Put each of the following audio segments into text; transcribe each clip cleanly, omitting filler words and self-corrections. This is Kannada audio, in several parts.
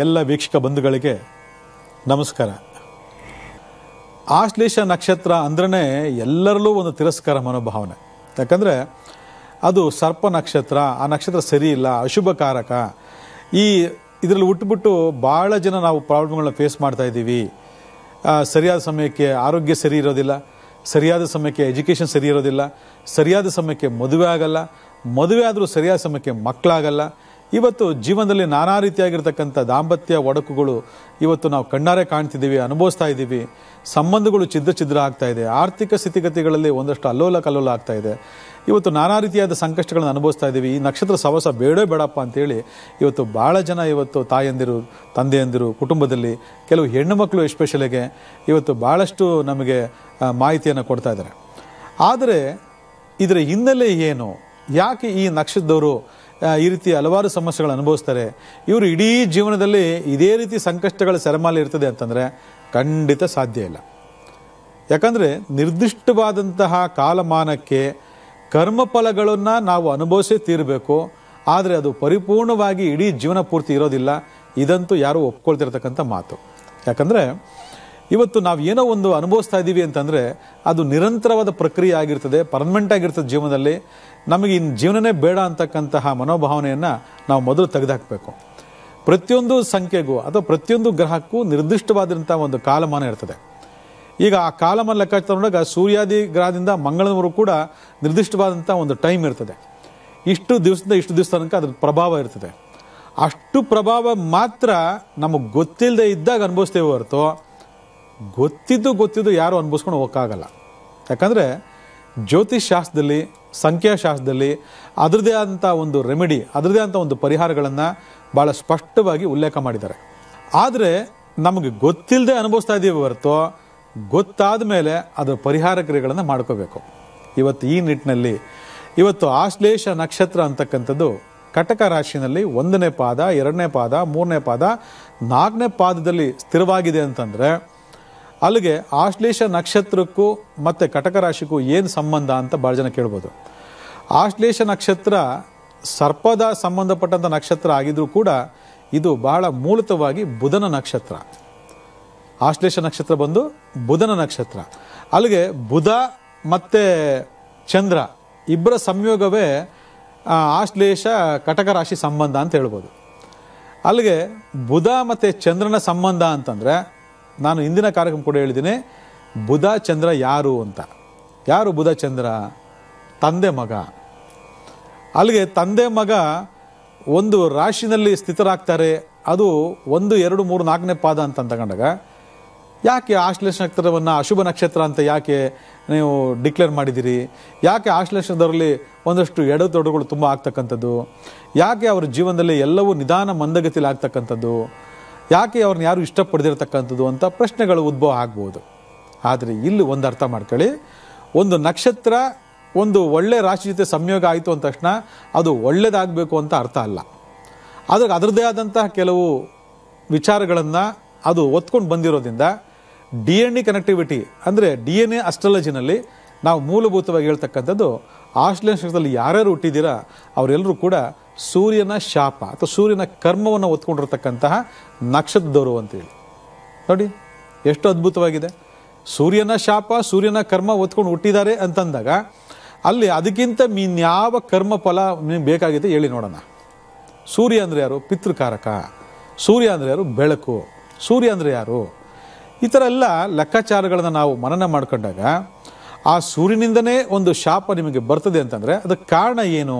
ಎಲ್ಲ ವೀಕ್ಷಕ ಬಂಧುಗಳಿಗೆ ನಮಸ್ಕಾರ. ಆಶ್ಲೇಷ ನಕ್ಷತ್ರ ಅಂದ್ರೇ ಎಲ್ಲರಲ್ಲೂ ಒಂದು ತಿರಸ್ಕಾರ ಮನೋಭಾವನೆ. ಯಾಕಂದರೆ ಅದು ಸರ್ಪ ನಕ್ಷತ್ರ, ಆ ನಕ್ಷತ್ರ ಸರಿ ಇಲ್ಲ, ಅಶುಭಕಾರಕ. ಇದರಲ್ಲಿ ಹುಟ್ಟುಬಿಟ್ಟು ಭಾಳ ಜನ ನಾವು ಪ್ರಾಬ್ಲಮ್ಗಳನ್ನ ಫೇಸ್ ಮಾಡ್ತಾ ಇದ್ದೀವಿ. ಸರಿಯಾದ ಸಮಯಕ್ಕೆ ಆರೋಗ್ಯ ಸರಿ ಇರೋದಿಲ್ಲ, ಸರಿಯಾದ ಸಮಯಕ್ಕೆ ಎಜುಕೇಷನ್ ಸರಿ ಇರೋದಿಲ್ಲ, ಸರಿಯಾದ ಸಮಯಕ್ಕೆ ಮದುವೆ ಆಗಲ್ಲ, ಮದುವೆ ಆದರೂ ಸರಿಯಾದ ಸಮಯಕ್ಕೆ ಮಕ್ಕಳಾಗಲ್ಲ. ಇವತ್ತು ಜೀವನದಲ್ಲಿ ನಾನಾ ರೀತಿಯಾಗಿರ್ತಕ್ಕಂಥ ದಾಂಪತ್ಯ ಒಡಕುಗಳು ಇವತ್ತು ನಾವು ಕಣ್ಣಾರೆ ಕಾಣ್ತಿದ್ದೀವಿ, ಅನುಭವಿಸ್ತಾ ಇದ್ದೀವಿ. ಸಂಬಂಧಗಳು ಛಿದ್ರ ಆಗ್ತಾ ಇದೆ. ಆರ್ಥಿಕ ಸ್ಥಿತಿಗತಿಗಳಲ್ಲಿ ಒಂದಷ್ಟು ಅಲ್ಲೋಲ ಕಲ್ಲೋಲ ಆಗ್ತಾ ಇದೆ. ಇವತ್ತು ನಾನಾ ರೀತಿಯಾದ ಸಂಕಷ್ಟಗಳನ್ನು ಅನುಭವಿಸ್ತಾ ಇದ್ದೀವಿ. ಈ ನಕ್ಷತ್ರ ಸವಸ ಬೇಡಪ್ಪ ಅಂತೇಳಿ ಇವತ್ತು ಭಾಳ ಜನ ಇವತ್ತು ತಾಯಂದಿರು, ತಂದೆಯಂದಿರು, ಕುಟುಂಬದಲ್ಲಿ ಕೆಲವು ಹೆಣ್ಣು ಮಕ್ಕಳು ಎಸ್ಪೆಷಲಿಗೆ ಇವತ್ತು ಭಾಳಷ್ಟು ನಮಗೆ ಮಾಹಿತಿಯನ್ನು ಕೊಡ್ತಾ ಇದ್ದಾರೆ. ಆದರೆ ಇದರ ಹಿನ್ನೆಲೆ ಏನು? ಯಾಕೆ ಈ ನಕ್ಷತ್ರದವರು ಈ ರೀತಿ ಹಲವಾರು ಸಮಸ್ಯೆಗಳು ಅನುಭವಿಸ್ತಾರೆ? ಇವರು ಇಡೀ ಜೀವನದಲ್ಲಿ ಇದೇ ರೀತಿ ಸಂಕಷ್ಟಗಳ ಸೆರೆಮಾಲೆ ಇರ್ತದೆ ಅಂತಂದರೆ ಖಂಡಿತ ಸಾಧ್ಯ ಇಲ್ಲ. ಯಾಕಂದರೆ ನಿರ್ದಿಷ್ಟವಾದಂತಹ ಕಾಲಮಾನಕ್ಕೆ ಕರ್ಮಫಲಗಳನ್ನು ನಾವು ಅನುಭವಿಸೇ ತೀರಬೇಕು. ಆದರೆ ಅದು ಪರಿಪೂರ್ಣವಾಗಿ ಇಡೀ ಜೀವನ ಪೂರ್ತಿ ಇರೋದಿಲ್ಲ. ಇದಂತೂ ಯಾರೂ ಒಪ್ಕೊಳ್ತಿರ್ತಕ್ಕಂಥ ಮಾತು. ಯಾಕಂದರೆ ಇವತ್ತು ನಾವು ಏನೋ ಒಂದು ಅನುಭವಿಸ್ತಾ ಇದ್ದೀವಿ ಅಂತಂದರೆ ಅದು ನಿರಂತರವಾದ ಪ್ರಕ್ರಿಯೆ ಆಗಿರ್ತದೆ, ಪರ್ಮನೆಂಟ್ ಆಗಿರ್ತದೆ. ಜೀವನದಲ್ಲಿ ನಮಗೆ ಇನ್ನು ಜೀವನನೇ ಬೇಡ ಅಂತಕ್ಕಂತಹ ಮನೋಭಾವನೆಯನ್ನು ನಾವು ಮೊದಲು ತೆಗೆದುಹಾಕಬೇಕು. ಪ್ರತಿಯೊಂದು ಸಂಖ್ಯೆಗೂ ಅಥವಾ ಪ್ರತಿಯೊಂದು ಗ್ರಹಕ್ಕೂ ನಿರ್ದಿಷ್ಟವಾದಂಥ ಒಂದು ಕಾಲಮಾನ ಇರ್ತದೆ. ಈಗ ಆ ಕಾಲಮಾನ ಲೆಕ್ಕಾಚಾರ ನೋಡಿದಾಗ ಸೂರ್ಯಾದಿ ಗ್ರಹದಿಂದ ಮಂಗಳನವರೆಗೂ ಕೂಡ ನಿರ್ದಿಷ್ಟವಾದಂಥ ಒಂದು ಟೈಮ್ ಇರ್ತದೆ. ಇಷ್ಟು ದಿವಸದಿಂದ ಇಷ್ಟು ದಿವಸ ತನಕ ಅದ್ರ ಪ್ರಭಾವ ಇರ್ತದೆ. ಅಷ್ಟು ಪ್ರಭಾವ ಮಾತ್ರ ನಮಗೆ ಗೊತ್ತಿಲ್ಲದೆ ಇದ್ದಾಗ ಅನುಭವಿಸ್ತೇವೆ ಹೊರತು ಗೊತ್ತಿದ್ದು ಯಾರು ಅನುಭವಿಸ್ಕೊಂಡು ಹೋಗೋಕ್ಕಾಗಲ್ಲ. ಯಾಕಂದರೆ ಜ್ಯೋತಿಷ್ ಶಾಸ್ತ್ರದಲ್ಲಿ, ಸಂಖ್ಯಾಶಾಸ್ತ್ರದಲ್ಲಿ ಅದರದೇ ಆದಂಥ ಒಂದು ರೆಮಿಡಿ, ಅದರದೇ ಆದಂಥ ಒಂದು ಪರಿಹಾರಗಳನ್ನು ಭಾಳ ಸ್ಪಷ್ಟವಾಗಿ ಉಲ್ಲೇಖ ಮಾಡಿದ್ದಾರೆ. ಆದರೆ ನಮಗೆ ಗೊತ್ತಿಲ್ಲದೆ ಅನುಭವಿಸ್ತಾ ಇದ್ದೀವಿ ಹೊರತು ಗೊತ್ತಾದ ಮೇಲೆ ಅದರ ಪರಿಹಾರ ಕ್ರಿಯೆಗಳನ್ನು ಮಾಡ್ಕೋಬೇಕು. ಇವತ್ತು ಈ ನಿಟ್ಟಿನಲ್ಲಿ ಇವತ್ತು ಆಶ್ಲೇಷ ನಕ್ಷತ್ರ ಅಂತಕ್ಕಂಥದ್ದು ಕಟಕ ರಾಶಿನಲ್ಲಿ 1ನೇ ಪಾದ, 2ನೇ ಪಾದ, 3ನೇ ಪಾದ, 4ನೇ ಪಾದದಲ್ಲಿ ಸ್ಥಿರವಾಗಿದೆ ಅಂತಂದರೆ ಅಲ್ಲಿಗೆ ಆಶ್ಲೇಷ ನಕ್ಷತ್ರಕ್ಕೂ ಮತ್ತು ಕಟಕ ರಾಶಿಗೂ ಏನು ಸಂಬಂಧ ಅಂತ ಭಾಳ ಜನ ಕೇಳ್ಬೋದು. ಆಶ್ಲೇಷ ನಕ್ಷತ್ರ ಸರ್ಪದ ಸಂಬಂಧಪಟ್ಟಂಥ ನಕ್ಷತ್ರ ಆಗಿದ್ರೂ ಕೂಡ ಇದು ಬಹಳ ಮೂಲತವಾಗಿ ಬುಧನ ನಕ್ಷತ್ರ. ಆಶ್ಲೇಷ ನಕ್ಷತ್ರ ಬಂದು ಬುಧನ ನಕ್ಷತ್ರ. ಅಲ್ಲಿಗೆ ಬುಧ ಮತ್ತು ಚಂದ್ರ ಇಬ್ಬರ ಸಂಯೋಗವೇ ಆಶ್ಲೇಷ ಕಟಕ ರಾಶಿ ಸಂಬಂಧ ಅಂತ ಹೇಳ್ಬೋದು. ಅಲ್ಲಿಗೆ ಬುಧ ಮತ್ತು ಚಂದ್ರನ ಸಂಬಂಧ ಅಂತಂದರೆ ನಾನು ಇಂದಿನ ಕಾರ್ಯಕ್ರಮ ಕೂಡ ಹೇಳಿದ್ದೀನಿ, ಬುಧ ಚಂದ್ರ ಯಾರು ಅಂತ. ಯಾರು ಬುಧ ಚಂದ್ರ? ತಂದೆ ಮಗ. ಅಲ್ಲಿಗೆ ತಂದೆ ಮಗ ಒಂದು ರಾಶಿನಲ್ಲಿ ಸ್ಥಿತರಾಗ್ತಾರೆ. ಅದು 1, 2, 3, 4ನೇ ಪಾದ ಅಂತ ತಗೊಂಡಾಗ ಯಾಕೆ ಆಶ್ಲೇಷ ನಕ್ಷತ್ರವನ್ನು ಅಶುಭ ನಕ್ಷತ್ರ ಅಂತ ಯಾಕೆ ನೀವು ಡಿಕ್ಲೇರ್ ಮಾಡಿದ್ದೀರಿ? ಯಾಕೆ ಆಶ್ಲೇಷದವರಲ್ಲಿ ಒಂದಷ್ಟು ಎಡತೊಡರುಗಳು ತುಂಬ ಆಗ್ತಕ್ಕಂಥದ್ದು? ಯಾಕೆ ಅವ್ರ ಜೀವನದಲ್ಲಿ ಎಲ್ಲವೂ ನಿಧಾನ ಮಂದಗತಿಯಲ್ಲಿ ಆಗ್ತಕ್ಕಂಥದ್ದು? ಯಾಕೆ ಅವ್ರನ್ನ ಯಾರು ಇಷ್ಟಪಡದಿರ್ತಕ್ಕಂಥದ್ದು ಅಂತ ಪ್ರಶ್ನೆಗಳು ಉದ್ಭವ ಆಗ್ಬೋದು. ಆದರೆ ಇಲ್ಲಿ ಒಂದು ಅರ್ಥ ಮಾಡ್ಕೊಳ್ಳಿ, ಒಂದು ನಕ್ಷತ್ರ ಒಂದು ಒಳ್ಳೆ ರಾಶಿ ಜೊತೆ ಸಂಯೋಗ ಆಯಿತು ಅಂದ ತಕ್ಷಣ ಅದು ಒಳ್ಳೆಯದಾಗಬೇಕು ಅಂತ ಅರ್ಥ ಅಲ್ಲ. ಆದರೆ ಅದರದ್ದೇ ಆದಂತಹ ಕೆಲವು ವಿಚಾರಗಳನ್ನು ಅದು ಒತ್ಕೊಂಡು ಬಂದಿರೋದ್ರಿಂದ DNA ಕನೆಕ್ಟಿವಿಟಿ ಅಂದರೆ DNA ಅಸ್ಟ್ರಾಲಜಿನಲ್ಲಿ ನಾವು ಮೂಲಭೂತವಾಗಿ ಹೇಳ್ತಕ್ಕಂಥದ್ದು ಆಶ್ಲೇಷದಲ್ಲಿ ಯಾರ್ಯಾರು ಹುಟ್ಟಿದ್ದೀರಾ ಅವರೆಲ್ಲರೂ ಕೂಡ ಸೂರ್ಯನ ಶಾಪ ಅಥವಾ ಸೂರ್ಯನ ಕರ್ಮವನ್ನು ಒತ್ಕೊಂಡಿರ್ತಕ್ಕಂತಹ ನಕ್ಷತ್ರದವರು ಅಂತೇಳಿ. ನೋಡಿ ಎಷ್ಟು ಅದ್ಭುತವಾಗಿದೆ. ಸೂರ್ಯನ ಶಾಪ, ಸೂರ್ಯನ ಕರ್ಮ ಒತ್ಕೊಂಡು ಹುಟ್ಟಿದ್ದಾರೆ ಅಂತಂದಾಗ ಅಲ್ಲಿ ಅದಕ್ಕಿಂತ ಇನ್ಯಾವ ಕರ್ಮ ಫಲ ನಿಮಗೆ ಬೇಕಾಗಿದೆ ಹೇಳಿ ನೋಡೋಣ. ಸೂರ್ಯ ಅಂದರೆ ಯಾರು? ಪಿತೃಕಾರಕ. ಸೂರ್ಯ ಅಂದರೆ ಯಾರು? ಬೆಳಕು. ಸೂರ್ಯ ಅಂದರೆ ಯಾರು? ಈ ಥರ ಎಲ್ಲ ಲೆಕ್ಕಾಚಾರಗಳನ್ನು ನಾವು ಮನನ ಮಾಡ್ಕೊಂಡಾಗ ಆ ಸೂರ್ಯನಿಂದನೇ ಒಂದು ಶಾಪ ನಿಮಗೆ ಬರ್ತದೆ ಅಂತಂದರೆ ಅದಕ್ಕೆ ಕಾರಣ ಏನು?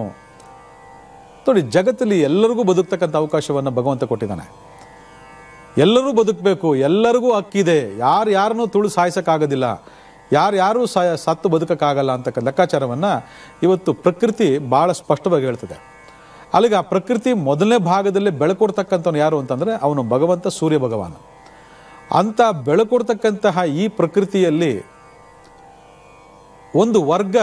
ನೋಡಿ, ಜಗತ್ತಲ್ಲಿ ಎಲ್ಲರಿಗೂ ಬದುಕ್ತಕ್ಕಂಥ ಅವಕಾಶವನ್ನು ಭಗವಂತ ಕೊಟ್ಟಿದ್ದಾನೆ. ಎಲ್ಲರೂ ಬದುಕಬೇಕು, ಎಲ್ಲರಿಗೂ ಹಕ್ಕಿದೆ. ಯಾರನ್ನೂ ತುಳು ಸಾಯಿಸೋಕ್ಕಾಗೋದಿಲ್ಲ, ಯಾರು ಸತ್ತು ಬದುಕೋಕ್ಕಾಗಲ್ಲ ಅಂತಕ್ಕ ಲೆಕ್ಕಾಚಾರವನ್ನು ಇವತ್ತು ಪ್ರಕೃತಿ ಭಾಳ ಸ್ಪಷ್ಟವಾಗಿ ಹೇಳ್ತದೆ. ಅಲ್ಲಿಗೆ ಆ ಪ್ರಕೃತಿ ಮೊದಲನೇ ಭಾಗದಲ್ಲಿ ಬೆಳಕೊಡ್ತಕ್ಕಂಥವನು ಯಾರು ಅಂತಂದರೆ ಅವನು ಭಗವಂತ ಸೂರ್ಯ ಭಗವಾನ. ಅಂತ ಬೆಳಕೊಡ್ತಕ್ಕಂತಹ ಈ ಪ್ರಕೃತಿಯಲ್ಲಿ ಒಂದು ವರ್ಗ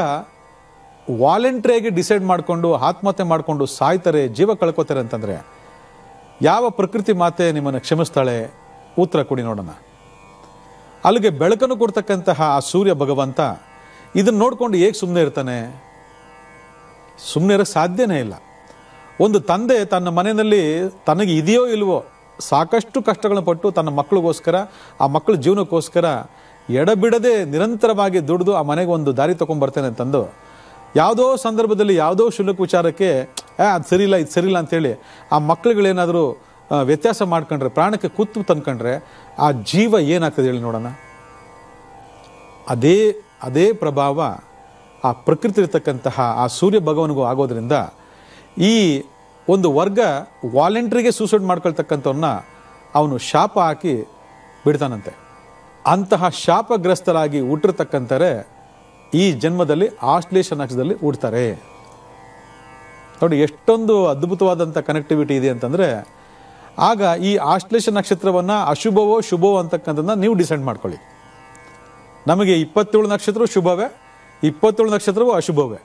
ವಾಲಂಟ್ರಿಯಾಗಿ ಡಿಸೈಡ್ ಮಾಡಿಕೊಂಡು ಆತ್ಮಹತ್ಯೆ ಮಾಡಿಕೊಂಡು ಸಾಯ್ತಾರೆ, ಜೀವ ಕಳ್ಕೊತಾರೆ ಅಂತಂದರೆ ಯಾವ ಪ್ರಕೃತಿ ಮಾತೆ ನಿಮ್ಮನ್ನು ಕ್ಷಮಿಸ್ತಾಳೆ? ಉತ್ತರ ಕೊಡಿ ನೋಡೋಣ. ಅಲ್ಲಿಗೆ ಬೆಳಕನ್ನು ಕೊಡ್ತಕ್ಕಂತಹ ಆ ಸೂರ್ಯ ಭಗವಂತ ಇದನ್ನು ನೋಡಿಕೊಂಡು ಹೇಗೆ ಸುಮ್ಮನೆ ಇರ್ತಾನೆ? ಸುಮ್ಮನೆ ಇರೋಕ್ಕೆ ಸಾಧ್ಯನೇ ಇಲ್ಲ. ಒಂದು ತಂದೆ ತನ್ನ ಮನೆಯಲ್ಲಿ ತನಗೆ ಇದೆಯೋ ಇಲ್ವೋ ಸಾಕಷ್ಟು ಕಷ್ಟಗಳನ್ನು ಪಟ್ಟು ತನ್ನ ಮಕ್ಕಳಿಗೋಸ್ಕರ, ಆ ಮಕ್ಕಳ ಜೀವನಕ್ಕೋಸ್ಕರ ಎಡಬಿಡದೆ ನಿರಂತರವಾಗಿ ದುಡಿದು ಆ ಮನೆಗೆ ಒಂದು ದಾರಿ ತೊಗೊಂಡ್ಬರ್ತೇನೆ ಅಂತಂದು ಯಾವುದೋ ಸಂದರ್ಭದಲ್ಲಿ ಯಾವುದೋ ಶುಲ್ಕ ವಿಚಾರಕ್ಕೆ ಅದು ಸರಿಯಿಲ್ಲ ಇದು ಸರಿಯಿಲ್ಲ ಅಂತೇಳಿ ಆ ಮಕ್ಕಳುಗಳೇನಾದರೂ ವ್ಯತ್ಯಾಸ ಮಾಡ್ಕೊಂಡ್ರೆ, ಪ್ರಾಣಕ್ಕೆ ಕುತ್ತು ತಂದ್ಕೊಂಡ್ರೆ ಆ ಜೀವ ಏನಾಗ್ತದೆ ಹೇಳಿ ನೋಡೋಣ. ಅದೇ ಪ್ರಭಾವ ಆ ಪ್ರಕೃತಿ ಇರ್ತಕ್ಕಂತಹ ಆ ಸೂರ್ಯ ಭಗವನಿಗೂ ಆಗೋದ್ರಿಂದ ಈ ಒಂದು ವರ್ಗ ವಾಲಂಟ್ರಿಗೆ ಸೂಸೈಡ್ ಮಾಡ್ಕೊಳ್ತಕ್ಕಂಥವ್ರನ್ನ ಅವನು ಶಾಪ ಹಾಕಿ ಬಿಡ್ತಾನಂತೆ. ಅಂತಹ ಶಾಪಗ್ರಸ್ತರಾಗಿ ಹುಟ್ಟಿರ್ತಕ್ಕಂಥವರೇ ಈ ಜನ್ಮದಲ್ಲಿ ಆಶ್ಲೇಷ ನಕ್ಷತ್ರದಲ್ಲಿ ಹುಡ್ತಾರೆ. ನೋಡಿ ಎಷ್ಟೊಂದು ಅದ್ಭುತವಾದಂಥ ಕನೆಕ್ಟಿವಿಟಿ ಇದೆ ಅಂತಂದರೆ, ಆಗ ಈ ಆಶ್ಲೇಷ ನಕ್ಷತ್ರವನ್ನು ಅಶುಭವೋ ಶುಭವೋ ಅಂತಕ್ಕಂಥದ್ದನ್ನ ನೀವು ಡಿಸೈಡ್ ಮಾಡ್ಕೊಳ್ಳಿ. ನಮಗೆ 27 ನಕ್ಷತ್ರ ಶುಭವೇ, 27 ನಕ್ಷತ್ರವೂ ಅಶುಭವೇ,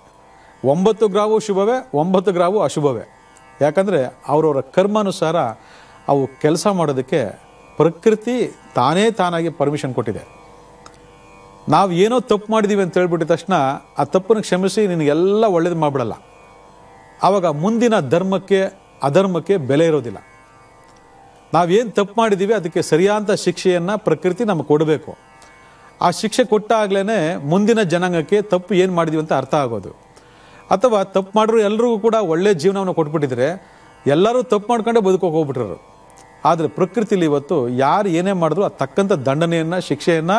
9 ಗ್ರಹವೂ ಶುಭವೇ, 9 ಗ್ರಹವೂ ಅಶುಭವೇ. ಯಾಕಂದರೆ ಅವರವರ ಕರ್ಮಾನುಸಾರ ಅವು ಕೆಲಸ ಮಾಡೋದಕ್ಕೆ ಪ್ರಕೃತಿ ತಾನಾಗಿ ಪರ್ಮಿಷನ್ ಕೊಟ್ಟಿದೆ. ನಾವು ಏನೋ ತಪ್ಪು ಮಾಡಿದ್ದೀವಿ ಅಂತ ಹೇಳ್ಬಿಟ್ಟಿದ ತಕ್ಷಣ ಆ ತಪ್ಪನ್ನು ಕ್ಷಮಿಸಿ ನಿನಗೆಲ್ಲ ಒಳ್ಳೇದು ಮಾಡಿಬಿಡಲ್ಲ. ಆವಾಗ ಮುಂದಿನ ಧರ್ಮಕ್ಕೆ ಅಧರ್ಮಕ್ಕೆ ಬೆಲೆ ಇರೋದಿಲ್ಲ. ನಾವೇನು ತಪ್ಪು ಮಾಡಿದ್ದೀವಿ ಅದಕ್ಕೆ ಸರಿಯಾದ ಶಿಕ್ಷೆಯನ್ನು ಪ್ರಕೃತಿ ನಮಗೆ ಕೊಡಬೇಕು. ಆ ಶಿಕ್ಷೆ ಕೊಟ್ಟಾಗ್ಲೇ ಮುಂದಿನ ಜನಾಂಗಕ್ಕೆ ತಪ್ಪು ಏನು ಮಾಡಿದೀವಿ ಅಂತ ಅರ್ಥ ಆಗೋದು. ಅಥವಾ ತಪ್ಪು ಮಾಡಿದ್ರು ಎಲ್ರಿಗೂ ಕೂಡ ಒಳ್ಳೆಯ ಜೀವನವನ್ನು ಕೊಟ್ಬಿಟ್ಟಿದ್ರೆ ಎಲ್ಲರೂ ತಪ್ಪು ಮಾಡ್ಕೊಂಡೇ ಬದುಕೋಕೆ ಹೋಗ್ಬಿಟ್ರು. ಆದರೆ ಪ್ರಕೃತಿಲಿ ಇವತ್ತು ಯಾರು ಏನೇ ಮಾಡಿದ್ರು ಅದು ತಕ್ಕಂಥ ದಂಡನೆಯನ್ನು, ಶಿಕ್ಷೆಯನ್ನು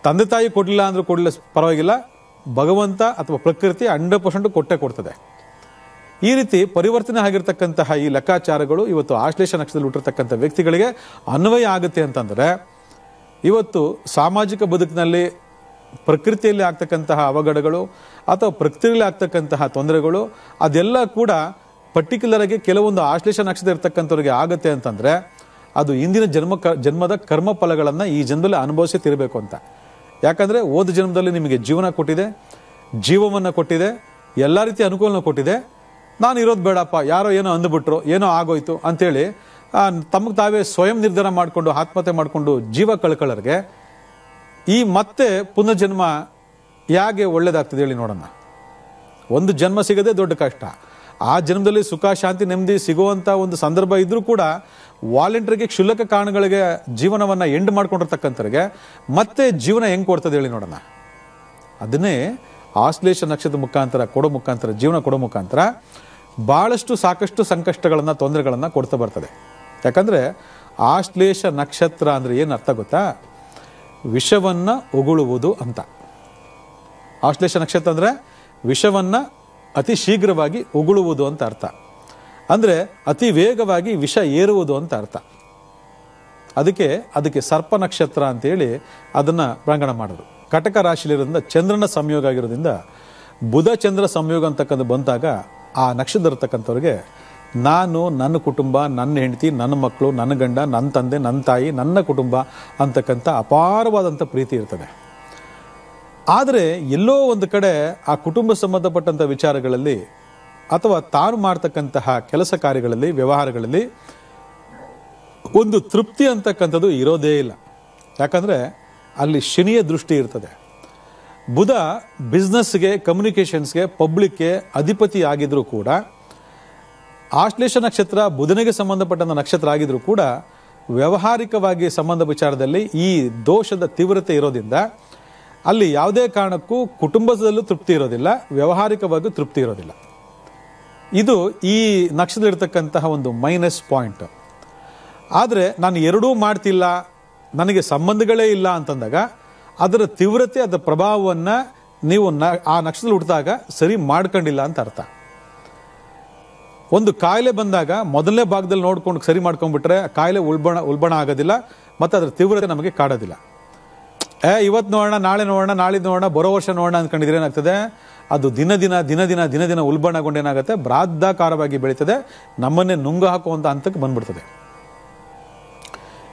ತಂದೆ ತಾಯಿ ಕೊಡಲಿಲ್ಲ ಅಂದರೂ ಕೊಡಲಿಲ್ಲ ಪರವಾಗಿಲ್ಲ, ಭಗವಂತ ಅಥವಾ ಪ್ರಕೃತಿ 100% ಕೊಟ್ಟೇ ಕೊಡ್ತದೆ. ಈ ರೀತಿ ಪರಿವರ್ತನೆ ಆಗಿರ್ತಕ್ಕಂತಹ ಈ ಲೆಕ್ಕಾಚಾರಗಳು ಇವತ್ತು ಆಶ್ಲೇಷ ನಕ್ಷತ್ರದಲ್ಲಿ ಹುಟ್ಟಿರ್ತಕ್ಕಂಥ ವ್ಯಕ್ತಿಗಳಿಗೆ ಅನ್ವಯ ಆಗುತ್ತೆ ಅಂತಂದರೆ, ಇವತ್ತು ಸಾಮಾಜಿಕ ಬದುಕಿನಲ್ಲಿ ಪ್ರಕೃತಿಯಲ್ಲಿ ಆಗ್ತಕ್ಕಂತಹ ಅವಘಡಗಳು ಅಥವಾ ಪ್ರಕೃತಿಯಲ್ಲಿ ಆಗ್ತಕ್ಕಂತಹ ತೊಂದರೆಗಳು ಅದೆಲ್ಲ ಕೂಡ ಪರ್ಟಿಕ್ಯುಲರ್ ಆಗಿ ಕೆಲವೊಂದು ಆಶ್ಲೇಷ ನಕ್ಷತ್ರ ಇರ್ತಕ್ಕಂಥವ್ರಿಗೆ ಆಗುತ್ತೆ ಅಂತಂದರೆ ಅದು ಇಂದಿನ ಜನ್ಮದ ಕರ್ಮ ಫಲಗಳನ್ನು ಈ ಜನ್ಮದಲ್ಲಿ ಅನುಭವಿಸಿ ತಿರಬೇಕು ಅಂತ. ಯಾಕಂದರೆ ಹೋದ ಜನ್ಮದಲ್ಲಿ ನಿಮಗೆ ಜೀವನ ಕೊಟ್ಟಿದೆ, ಜೀವವನ್ನು ಕೊಟ್ಟಿದೆ, ಎಲ್ಲ ರೀತಿಯ ಅನುಕೂಲನ ಕೊಟ್ಟಿದೆ. ನಾನು ಇರೋದು ಬೇಡಪ್ಪ, ಯಾರೋ ಏನೋ ಅಂದುಬಿಟ್ರು, ಏನೋ ಆಗೋಯ್ತು ಅಂಥೇಳಿ ತಮಗೆ ತಾವೇ ಸ್ವಯಂ ನಿರ್ಧಾರ ಮಾಡಿಕೊಂಡು ಆತ್ಮಹತ್ಯೆ ಮಾಡಿಕೊಂಡು ಜೀವ ಕಳ್ಕೊಳ್ಳೋರಿಗೆ ಈ ಮತ್ತೆ ಪುನರ್ಜನ್ಮ ಹೇಗೆ ಒಳ್ಳೇದಾಗ್ತದೆ ಹೇಳಿ ನೋಡೋಣ. ಒಂದು ಜನ್ಮ ಸಿಗೋದೇ ದೊಡ್ಡ ಕಷ್ಟ. ಆ ಜನ್ಮದಲ್ಲಿ ಸುಖ ಶಾಂತಿ ನೆಮ್ಮದಿ ಸಿಗುವಂಥ ಒಂದು ಸಂದರ್ಭ ಇದ್ದರೂ ಕೂಡ ವಾಲಂಟ್ರಿಗೆ ಕ್ಷುಲ್ಲಕ ಕಾರಣಗಳಿಗೆ ಜೀವನವನ್ನು ಎಂಡ್ ಮಾಡ್ಕೊಂಡಿರ್ತಕ್ಕಂಥವ್ರಿಗೆ ಮತ್ತೆ ಜೀವನ ಹೆಂಗೆ ಕೊಡ್ತದೆ ಹೇಳಿ ನೋಡೋಣ. ಅದನ್ನೇ ಆಶ್ಲೇಷ ನಕ್ಷತ್ರ ಮುಖಾಂತರ ಜೀವನ ಕೊಡೋ ಮುಖಾಂತರ ಭಾಳಷ್ಟು ಸಾಕಷ್ಟು ಸಂಕಷ್ಟಗಳನ್ನು, ತೊಂದರೆಗಳನ್ನು ಕೊಡ್ತಾ ಬರ್ತದೆ. ಯಾಕಂದರೆ ಆಶ್ಲೇಷ ನಕ್ಷತ್ರ ಅಂದರೆ ಏನು ಅರ್ಥ ಗೊತ್ತಾ? ವಿಷವನ್ನು ಉಗುಳುವುದು ಅಂತ. ಆಶ್ಲೇಷ ನಕ್ಷತ್ರ ಅಂದರೆ ವಿಷವನ್ನು ಅತಿ ಶೀಘ್ರವಾಗಿ ಉಗುಳುವುದು ಅಂತ ಅರ್ಥ. ಅಂದರೆ ಅತಿ ವೇಗವಾಗಿ ವಿಷ ಏರುವುದು ಅಂತ ಅರ್ಥ. ಅದಕ್ಕೆ ಸರ್ಪ ನಕ್ಷತ್ರ ಅಂತೇಳಿ ಅದನ್ನು ಪ್ರಾಂಗಣ ಮಾಡೋದು. ಕಟಕ ರಾಶಿಲಿರೋದ್ರಿಂದ ಚಂದ್ರನ ಸಂಯೋಗ ಆಗಿರೋದ್ರಿಂದ ಬುಧ ಚಂದ್ರ ಸಂಯೋಗ ಅಂತಕ್ಕಂಥ ಬಂದಾಗ ಆ ನಕ್ಷತ್ರ ಇರ್ತಕ್ಕಂಥವ್ರಿಗೆ ನಾನು, ನನ್ನ ಕುಟುಂಬ, ನನ್ನ ಹೆಂಡತಿ, ನನ್ನ ಮಕ್ಕಳು, ನನ್ನ ಗಂಡ, ನನ್ನ ತಂದೆ, ನನ್ನ ತಾಯಿ, ನನ್ನ ಕುಟುಂಬ ಅಂತಕ್ಕಂಥ ಅಪಾರವಾದಂಥ ಪ್ರೀತಿ ಇರ್ತದೆ. ಆದರೆ ಎಲ್ಲೋ ಒಂದು ಕಡೆ ಆ ಕುಟುಂಬ ಸಂಬಂಧಪಟ್ಟಂಥ ವಿಚಾರಗಳಲ್ಲಿ ಅಥವಾ ತಾನು ಮಾಡ್ತಕ್ಕಂತಹ ಕೆಲಸ ಕಾರ್ಯಗಳಲ್ಲಿ, ವ್ಯವಹಾರಗಳಲ್ಲಿ ಒಂದು ತೃಪ್ತಿ ಅಂತಕ್ಕಂಥದ್ದು ಇರೋದೇ ಇಲ್ಲ. ಯಾಕಂದರೆ ಅಲ್ಲಿ ಶನಿಯ ದೃಷ್ಟಿ ಇರ್ತದೆ. ಬುಧ ಬಿಸ್ನೆಸ್ಗೆ, ಕಮ್ಯುನಿಕೇಷನ್ಸ್ಗೆ, ಪಬ್ಲಿಕ್ಗೆ ಅಧಿಪತಿ ಆಗಿದ್ರೂ ಕೂಡ, ಆಶ್ಲೇಷ ನಕ್ಷತ್ರ ಬುಧನಿಗೆ ಸಂಬಂಧಪಟ್ಟಂಥ ನಕ್ಷತ್ರ ಆಗಿದ್ರೂ ಕೂಡ ವ್ಯಾವಹಾರಿಕವಾಗಿ ಸಂಬಂಧ ವಿಚಾರದಲ್ಲಿ ಈ ದೋಷದ ತೀವ್ರತೆ ಇರೋದ್ರಿಂದ ಅಲ್ಲಿ ಯಾವುದೇ ಕಾರಣಕ್ಕೂ ಕುಟುಂಬದಲ್ಲೂ ತೃಪ್ತಿ ಇರೋದಿಲ್ಲ, ವ್ಯಾವಹಾರಿಕವಾಗಿ ತೃಪ್ತಿ ಇರೋದಿಲ್ಲ. ಇದು ಈ ನಕ್ಷತ್ರ ಇರತಕ್ಕಂತಹ ಒಂದು ಮೈನಸ್ ಪಾಯಿಂಟ್. ಆದರೆ ನಾನು ಎರಡೂ ಮಾಡ್ತಿಲ್ಲ, ನನಗೆ ಸಂಬಂಧಗಳೇ ಇಲ್ಲ ಅಂತಂದಾಗ ಅದರ ತೀವ್ರತೆ, ಅದರ ಪ್ರಭಾವವನ್ನು ನೀವು ಆ ನಕ್ಷತ್ರ ಹುಟ್ಟಿದಾಗ ಸರಿ ಮಾಡ್ಕೊಂಡಿಲ್ಲ ಅಂತ ಅರ್ಥ. ಒಂದು ಕಾಯಿಲೆ ಬಂದಾಗ ಮೊದಲನೇ ಭಾಗದಲ್ಲಿ ನೋಡ್ಕೊಂಡು ಸರಿ ಮಾಡ್ಕೊಂಡ್ಬಿಟ್ರೆ ಕಾಯಿಲೆ ಉಲ್ಬಣ ಆಗೋದಿಲ್ಲ ಮತ್ತು ಅದರ ತೀವ್ರತೆ ನಮಗೆ ಕಾಡೋದಿಲ್ಲ. ಇವತ್ತು ನೋಡೋಣ, ನಾಳೆ ನೋಡೋಣ, ನಾಳಿದ್ದು ನೋಡೋಣ, ಬರೋ ವರ್ಷ ನೋಡೋಣ ಅಂದ್ಕೊಂಡಿದ್ರೆ ಏನಾಗ್ತದೆ? ಅದು ದಿನ ದಿನ ಉಲ್ಬಣಗೊಂಡೇನಾಗುತ್ತೆ, ಬೃಹದಾಕಾರವಾಗಿ ಬೆಳೀತದೆ, ನಮ್ಮನ್ನೇ ನುಂಗು ಹಾಕುವಂಥ ಹಂತಕ್ಕೆ ಬಂದ್ಬಿಡ್ತದೆ.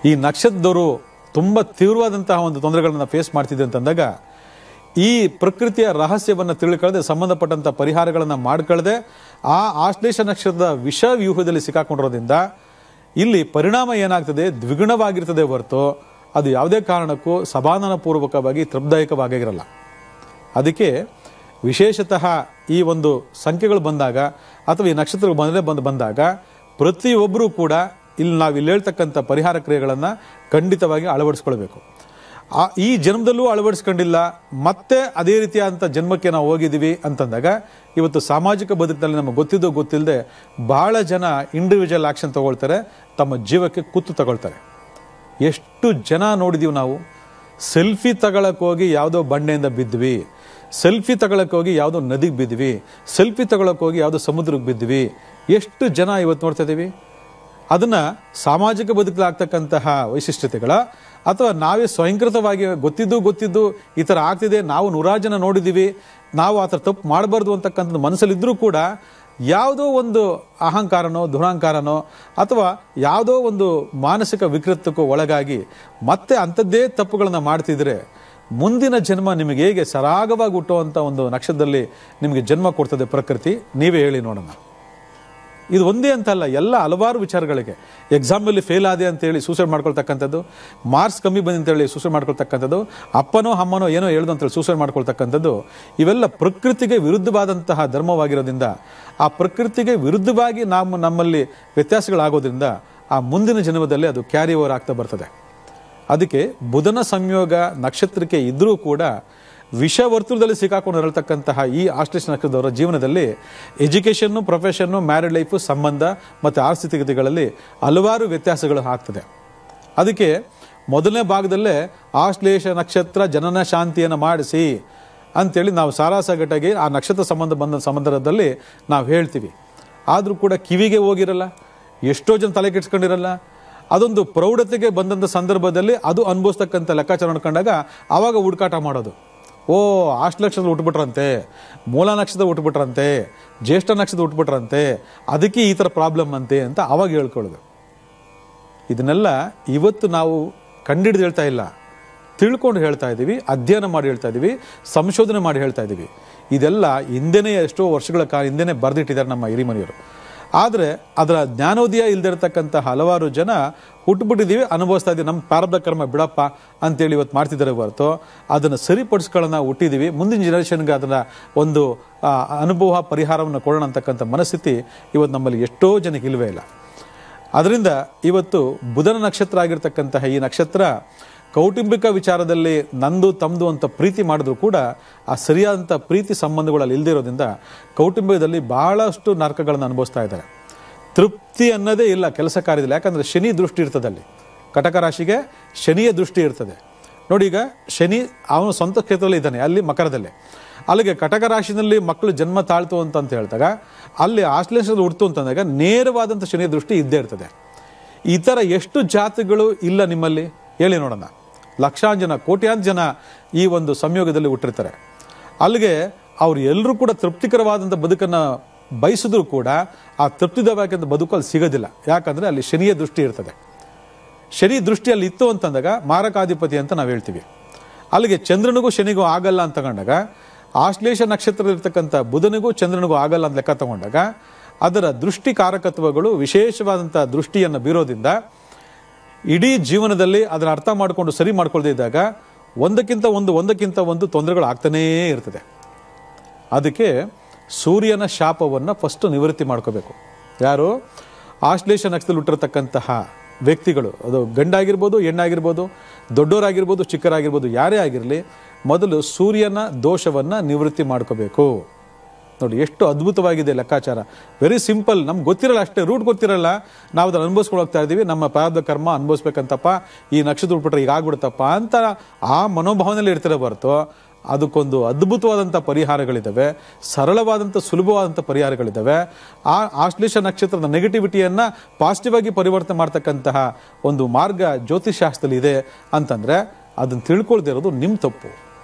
ಈ ನಕ್ಷತ್ರದವರು ತುಂಬ ತೀವ್ರವಾದಂತಹ ಒಂದು ತೊಂದರೆಗಳನ್ನ ಫೇಸ್ ಮಾಡ್ತಿದೆ ಅಂತಂದಾಗ ಈ ಪ್ರಕೃತಿಯ ರಹಸ್ಯವನ್ನು ತಿಳ್ಕೊಳ್ಳದೆ, ಸಂಬಂಧಪಟ್ಟಂಥ ಪರಿಹಾರಗಳನ್ನು ಮಾಡ್ಕೊಳ್ಳದೆ ಆ ಆಶ್ಲೇಷ ನಕ್ಷತ್ರದ ವಿಷ ವ್ಯೂಹದಲ್ಲಿ ಸಿಕ್ಕಾಕೊಂಡಿರೋದ್ರಿಂದ ಇಲ್ಲಿ ಪರಿಣಾಮ ಏನಾಗ್ತದೆ? ದ್ವಿಗುಣವಾಗಿರ್ತದೆ ಹೊರತು ಅದು ಯಾವುದೇ ಕಾರಣಕ್ಕೂ ಸಮಾಧಾನಪೂರ್ವಕವಾಗಿ ತೃಪ್ತಿದಾಯಕವಾಗಿರಲ್ಲ. ಅದಕ್ಕೆ ವಿಶೇಷತಃ ಈ ಒಂದು ಸಂಖ್ಯೆಗಳು ಬಂದಾಗ ಅಥವಾ ಈ ನಕ್ಷತ್ರಗಳು ಬಂದಾಗ ಪ್ರತಿಯೊಬ್ಬರೂ ಕೂಡ ಇಲ್ಲಿ ಹೇಳ್ತಕ್ಕಂಥ ಪರಿಹಾರ ಕ್ರಿಯೆಗಳನ್ನು ಖಂಡಿತವಾಗಿ ಅಳವಡಿಸ್ಕೊಳ್ಬೇಕು. ಈ ಜನ್ಮದಲ್ಲೂ ಅಳವಡಿಸ್ಕೊಂಡಿಲ್ಲ, ಮತ್ತೆ ಅದೇ ರೀತಿಯಾದಂಥ ಜನ್ಮಕ್ಕೆ ನಾವು ಹೋಗಿದ್ದೀವಿ ಅಂತಂದಾಗ ಇವತ್ತು ಸಾಮಾಜಿಕ ಬದುಕಿನಲ್ಲಿ ನಮಗೆ ಗೊತ್ತಿಲ್ಲದೆ ಬಹಳ ಜನ ಇಂಡಿವಿಜುವಲ್ ಆ್ಯಕ್ಷನ್ ತಗೊಳ್ತಾರೆ, ತಮ್ಮ ಜೀವಕ್ಕೆ ಕುತ್ತು ತಗೊಳ್ತಾರೆ. ಎಷ್ಟು ಜನ ನೋಡಿದೀವಿ ನಾವು. ಸೆಲ್ಫಿ ತಗೊಳಕ್ಕೆ ಹೋಗಿ ಯಾವುದೋ ಬಂಡೆಯಿಂದ ಬಿದ್ದ್ವಿ, ಸೆಲ್ಫಿ ತಗೊಳಕ್ಕೆ ಹೋಗಿ ಯಾವುದೋ ನದಿಗೆ ಬಿದ್ದ್ವಿ, ಸೆಲ್ಫಿ ತಗೊಳಕ್ಕೆ ಹೋಗಿ ಯಾವುದೋ ಸಮುದ್ರಕ್ಕೆ ಬಿದ್ದ್ವಿ. ಎಷ್ಟು ಜನ ಇವತ್ತು ನೋಡ್ತಾ ಇದ್ದೀವಿ. ಅದನ್ನು ಸಾಮಾಜಿಕ ಬದುಕಲಾಗ್ತಕ್ಕಂತಹ ವೈಶಿಷ್ಟ್ಯತೆಗಳ ಅಥವಾ ನಾವೇ ಸ್ವಯಂಕೃತವಾಗಿ ಗೊತ್ತಿದ್ದು ಈ ಥರ ಆಗ್ತಿದೆ, ನಾವು 100 ಜನ ನೋಡಿದ್ದೀವಿ, ನಾವು ಆ ಥರ ತಪ್ಪು ಮಾಡಬಾರ್ದು ಅಂತಕ್ಕಂಥದ್ದು ಮನಸ್ಸಲ್ಲಿದ್ದರೂ ಕೂಡ ಯಾವುದೋ ಒಂದು ಅಹಂಕಾರನೋ ದುರಹಂಕಾರನೋ ಅಥವಾ ಯಾವುದೋ ಒಂದು ಮಾನಸಿಕ ವಿಕೃತಕ್ಕೂ ಒಳಗಾಗಿ ಮತ್ತೆ ಅಂಥದ್ದೇ ತಪ್ಪುಗಳನ್ನು ಮಾಡ್ತಿದ್ರೆ ಮುಂದಿನ ಜನ್ಮ ನಿಮಗೆ ಹೇಗೆ ಸರಾಗವಾಗಿ ಹುಟ್ಟುವಂಥ ಒಂದು ನಕ್ಷತ್ರದಲ್ಲಿ ನಿಮಗೆ ಜನ್ಮ ಕೊಡ್ತದೆ ಪ್ರಕೃತಿ, ನೀವೇ ಹೇಳಿ ನೋಡೋಣ. ಇದು ಒಂದೇ ಅಂತಲ್ಲ, ಎಲ್ಲ ಹಲವಾರು ವಿಚಾರಗಳಿಗೆ. ಎಕ್ಸಾಮಲ್ಲಿ ಫೇಲ್ ಆದೆ ಅಂತೇಳಿ ಸೂಸೈಡ್ ಮಾಡ್ಕೊಳ್ತಕ್ಕಂಥದ್ದು, ಮಾರ್ಕ್ಸ್ ಕಮ್ಮಿ ಬಂದು ಅಂತೇಳಿ ಸೂಸೈಡ್ ಮಾಡ್ಕೊಳ್ತಕ್ಕಂಥದ್ದು, ಅಪ್ಪನೋ ಅಮ್ಮನೋ ಏನೋ ಹೇಳ್ದು ಅಂತೇಳಿ ಸೂಸೈಡ್ ಮಾಡ್ಕೊಳ್ತಕ್ಕಂಥದ್ದು, ಇವೆಲ್ಲ ಪ್ರಕೃತಿಗೆ ವಿರುದ್ಧವಾದಂತಹ ಧರ್ಮವಾಗಿರೋದ್ರಿಂದ ಆ ಪ್ರಕೃತಿಗೆ ವಿರುದ್ಧವಾಗಿ ನಮ್ಮಲ್ಲಿ ವ್ಯತ್ಯಾಸಗಳಾಗೋದ್ರಿಂದ ಆ ಮುಂದಿನ ಜನ್ಮದಲ್ಲಿ ಅದು ಕ್ಯಾರಿ ಓವರ್ ಆಗ್ತಾ ಬರ್ತದೆ. ಅದಕ್ಕೆ ಬುಧನ ಸಂಯೋಗ ನಕ್ಷತ್ರಕ್ಕೆ ಇದ್ದರೂ ಕೂಡ ವಿಷವರ್ತುಲದಲ್ಲಿ ಸಿಕ್ಕಾಕೊಂಡು ಇರತಕ್ಕಂತಹ ಈ ಆಶ್ಲೇಷ ನಕ್ಷತ್ರದವರ ಜೀವನದಲ್ಲಿ ಎಜುಕೇಷನ್ನು, ಪ್ರೊಫೆಷನ್ನು, ಮ್ಯಾರಿಡ್ ಲೈಫು, ಸಂಬಂಧ ಮತ್ತು ಆರ್ಥಿಕತೆಗಳಲ್ಲಿ ಹಲವಾರು ವ್ಯತ್ಯಾಸಗಳು ಆಗ್ತದೆ. ಅದಕ್ಕೆ ಮೊದಲನೇ ಭಾಗದಲ್ಲೇ ಆಶ್ಲೇಷ ನಕ್ಷತ್ರ ಜನನ ಶಾಂತಿಯನ್ನು ಮಾಡಿಸಿ ಅಂಥೇಳಿ ನಾವು ಸಾರಾಸಗಟಾಗಿ ಆ ನಕ್ಷತ್ರ ಸಂಬಂಧದಲ್ಲಿ ನಾವು ಹೇಳ್ತೀವಿ. ಆದರೂ ಕೂಡ ಕಿವಿಗೆ ಹೋಗಿರಲ್ಲ, ಎಷ್ಟೋ ಜನ ತಲೆ ಕೆಡ್ಸ್ಕೊಂಡಿರಲ್ಲ. ಅದೊಂದು ಪ್ರೌಢತೆಗೆ ಬಂದಂಥ ಸಂದರ್ಭದಲ್ಲಿ ಅದು ಅನುಭವಿಸ್ತಕ್ಕಂಥ ಲೆಕ್ಕಾಚಾರ ನೋಡ್ಕೊಂಡಾಗ ಆವಾಗ ಹುಡುಕಾಟ ಮಾಡೋದು. ಆಶ್ಲೇಷ ನಕ್ಷತ್ರ ಹುಟ್ಟುಬಿಟ್ರಂತೆ, ಮೂಲ ನಕ್ಷತ್ರ ಹುಟ್ಟುಬಿಟ್ರಂತೆ, ಜ್ಯೇಷ್ಠ ನಕ್ಷತ್ರ ಹುಟ್ಟುಬಿಟ್ರಂತೆ, ಅದಕ್ಕೆ ಈ ಥರ ಪ್ರಾಬ್ಲಮ್ ಅಂತೆ ಅಂತ ಆವಾಗ ಹೇಳ್ಕೊಳ್ಳೋದು. ಇದನ್ನೆಲ್ಲ ಇವತ್ತು ನಾವು ಕಂಡಿಡ್ದು ಹೇಳ್ತಾ ಇಲ್ಲ, ತಿಳ್ಕೊಂಡು ಹೇಳ್ತಾ ಇದ್ದೀವಿ, ಅಧ್ಯಯನ ಮಾಡಿ ಹೇಳ್ತಾ ಇದ್ದೀವಿ, ಸಂಶೋಧನೆ ಮಾಡಿ ಹೇಳ್ತಾ ಇದ್ದೀವಿ. ಇದೆಲ್ಲ ಹಿಂದೆನೇ ಎಷ್ಟೋ ವರ್ಷಗಳ ಹಿಂದೆನೇ ಬರೆದಿಟ್ಟಿದ್ದಾರೆ ನಮ್ಮ ಹಿರಿಮನೆಯವರು. ಆದರೆ ಅದರ ಜ್ಞಾನೋದಯ ಇಲ್ದಿರತಕ್ಕಂಥ ಹಲವಾರು ಜನ ಹುಟ್ಟುಬಿಟ್ಟಿದ್ದೀವಿ, ಅನುಭವಿಸ್ತಾ ಇದ್ದೀವಿ, ನಮ್ಮ ಪ್ರಾರಬ್ಧ ಕರ್ಮ ಬಿಡಪ್ಪ ಅಂತೇಳಿ ಇವತ್ತು ಮಾಡ್ತಿದ್ದಾರೆ ಹೊರತು ಅದನ್ನು ಸರಿಪಡಿಸ್ಕೊಳ್ಳೋಣ ಹುಟ್ಟಿದ್ದೀವಿ, ಮುಂದಿನ ಜನರೇಷನ್ಗೆ ಅದನ್ನು ಒಂದು ಅನುಭವ ಪರಿಹಾರವನ್ನು ಕೊಡೋಣ ಅಂತಕ್ಕಂಥ ಮನಸ್ಥಿತಿ ಇವತ್ತು ನಮ್ಮಲ್ಲಿ ಎಷ್ಟೋ ಜನಕ್ಕೆ ಇಲ್ಲವೇ ಇಲ್ಲ. ಅದರಿಂದ ಇವತ್ತು ಬುಧನ ನಕ್ಷತ್ರ ಆಗಿರ್ತಕ್ಕಂತಹ ಈ ನಕ್ಷತ್ರ ಕೌಟುಂಬಿಕ ವಿಚಾರದಲ್ಲಿ ನಂದು ತಮ್ಮದು ಅಂತ ಪ್ರೀತಿ ಮಾಡಿದ್ರು ಕೂಡ ಆ ಸರಿಯಾದಂಥ ಪ್ರೀತಿ ಸಂಬಂಧಗಳಲ್ಲಿ ಇಲ್ಲದಿರೋದ್ರಿಂದ ಕೌಟುಂಬಿಕದಲ್ಲಿ ಬಹಳಷ್ಟು ನರಕಗಳನ್ನು ಅನುಭವಿಸ್ತಾ ಇದ್ದಾರೆ. ತೃಪ್ತಿ ಅನ್ನೋದೇ ಇಲ್ಲ ಕೆಲಸ ಕಾರ್ಯದಲ್ಲಿ. ಯಾಕಂದರೆ ಶನಿ ದೃಷ್ಟಿ ಇರ್ತದೆ ಅಲ್ಲಿ. ಕಟಕ ರಾಶಿಗೆ ಶನಿಯ ದೃಷ್ಟಿ ಇರ್ತದೆ ನೋಡಿ. ಈಗ ಶನಿ ಅವನು ಸ್ವಂತ ಕ್ಷೇತ್ರದಲ್ಲಿ ಇದ್ದಾನೆ, ಅಲ್ಲಿ ಮಕರದಲ್ಲೇ. ಅಲ್ಲಿಗೆ ಕಟಕ ರಾಶಿನಲ್ಲಿ ಮಕ್ಕಳು ಜನ್ಮ ತಾಳ್ತು ಅಂತ ಹೇಳಿದಾಗ ಅಲ್ಲಿ ಆಶ್ಲೇಷದಲ್ಲಿ ಹುಡ್ತು ಅಂತಂದಾಗ ನೇರವಾದಂಥ ಶನಿಯ ದೃಷ್ಟಿ ಇದ್ದೇ ಇರ್ತದೆ. ಈ ಥರ ಎಷ್ಟು ಜಾತಿಗಳು ಇಲ್ಲ ನಿಮ್ಮಲ್ಲಿ ಹೇಳಿ ನೋಡೋಣ. ಲಕ್ಷಾಂತರ ಜನ, ಕೋಟ್ಯಾಂತರ ಜನ ಈ ಒಂದು ಸಂಯೋಗದಲ್ಲಿ ಹುಟ್ಟಿರ್ತಾರೆ. ಅಲ್ಲಿಗೆ ಅವ್ರು ಎಲ್ಲರೂ ಕೂಡ ತೃಪ್ತಿಕರವಾದಂಥ ಬದುಕನ್ನು ಬಯಸಿದ್ರು ಕೂಡ ಆ ತೃಪ್ತಿದಾಯಕಂತ ಬದುಕು ಅಲ್ಲಿ ಸಿಗೋದಿಲ್ಲ. ಯಾಕಂದರೆ ಅಲ್ಲಿ ಶನಿಯ ದೃಷ್ಟಿ ಇರ್ತದೆ. ಶನಿ ದೃಷ್ಟಿಯಲ್ಲಿ ಇತ್ತು ಅಂತಂದಾಗ ಮಾರಕಾಧಿಪತಿ ಅಂತ ನಾವು ಹೇಳ್ತೀವಿ. ಅಲ್ಲಿಗೆ ಚಂದ್ರನಿಗೂ ಶನಿಗೂ ಆಗಲ್ಲ ಅಂತ ತಗೊಂಡಾಗ, ಆಶ್ಲೇಷ ನಕ್ಷತ್ರದಲ್ಲಿರ್ತಕ್ಕಂಥ ಬುಧನಿಗೂ ಚಂದ್ರನಿಗೂ ಆಗಲ್ಲ ಅಂತ ಲೆಕ್ಕ ತಗೊಂಡಾಗ ಅದರ ದೃಷ್ಟಿ ಕಾರಕತ್ವಗಳು ವಿಶೇಷವಾದಂಥ ದೃಷ್ಟಿಯನ್ನು ಬೀರೋದ್ರಿಂದ ಇಡೀ ಜೀವನದಲ್ಲಿ ಅದನ್ನು ಅರ್ಥ ಮಾಡಿಕೊಂಡು ಸರಿ ಮಾಡ್ಕೊಳ್ದೇ ಇದ್ದಾಗ ಒಂದಕ್ಕಿಂತ ಒಂದು ತೊಂದರೆಗಳು ಆಗ್ತಾನೇ ಇರ್ತದೆ. ಅದಕ್ಕೆ ಸೂರ್ಯನ ಶಾಪವನ್ನು ಫಸ್ಟ್ ನಿವೃತ್ತಿ ಮಾಡ್ಕೋಬೇಕು. ಯಾರು ಆಶ್ಲೇಷ ನಕ್ಷತ್ರದಲ್ಲಿ ಹುಟ್ಟಿರತಕ್ಕಂತಹ ವ್ಯಕ್ತಿಗಳು, ಅದು ಗಂಡಾಗಿರ್ಬೋದು, ಹೆಣ್ಣಾಗಿರ್ಬೋದು, ದೊಡ್ಡವರಾಗಿರ್ಬೋದು, ಚಿಕ್ಕರಾಗಿರ್ಬೋದು, ಯಾರೇ ಆಗಿರಲಿ, ಮೊದಲು ಸೂರ್ಯನ ದೋಷವನ್ನು ನಿವೃತ್ತಿ ಮಾಡ್ಕೋಬೇಕು. ನೋಡಿ ಎಷ್ಟು ಅದ್ಭುತವಾಗಿದೆ ಲೆಕ್ಕಾಚಾರ. Very simple. ನಮ್ಗೆ ಗೊತ್ತಿರಲ್ಲ, ಅಷ್ಟೇ ರೂಟ್ ಗೊತ್ತಿರಲ್ಲ, ನಾವು ಅದನ್ನು ಅನುಭವಿಸ್ಕೊಂಡು ಹೋಗ್ತಾ ಇದ್ದೀವಿ. ನಮ್ಮ ಪ್ರಾರಬ್ಧ ಕರ್ಮ ಅನುಭವಿಸ್ಬೇಕಂತಪ್ಪ, ಈ ನಕ್ಷತ್ರ ಹುಟ್ಬಿಟ್ರೆ ಈಗ ಆಗ್ಬಿಡುತ್ತಪ್ಪ ಅಂತ ಆ ಮನೋಭಾವನೆಯಲ್ಲಿ ಇರ್ತಿರೋ ಹೊರತು ಅದಕ್ಕೊಂದು ಅದ್ಭುತವಾದಂಥ ಪರಿಹಾರಗಳಿದ್ದಾವೆ, ಸರಳವಾದಂಥ ಸುಲಭವಾದಂಥ ಪರಿಹಾರಗಳಿದ್ದಾವೆ. ಆ ಆಶ್ಲೇಷ ನಕ್ಷತ್ರದ ನೆಗೆಟಿವಿಟಿಯನ್ನು ಪಾಸಿಟಿವ್ ಆಗಿ ಪರಿವರ್ತನೆ ಮಾಡ್ತಕ್ಕಂತಹ ಒಂದು ಮಾರ್ಗ ಜ್ಯೋತಿಷಾಸ್ತ್ರದಲ್ಲಿ ಇದೆ ಅಂತಂದರೆ ಅದನ್ನು ತಿಳ್ಕೊಳ್ದೇ ಇರೋದು ನಿಮ್ಮ ತಪ್ಪು.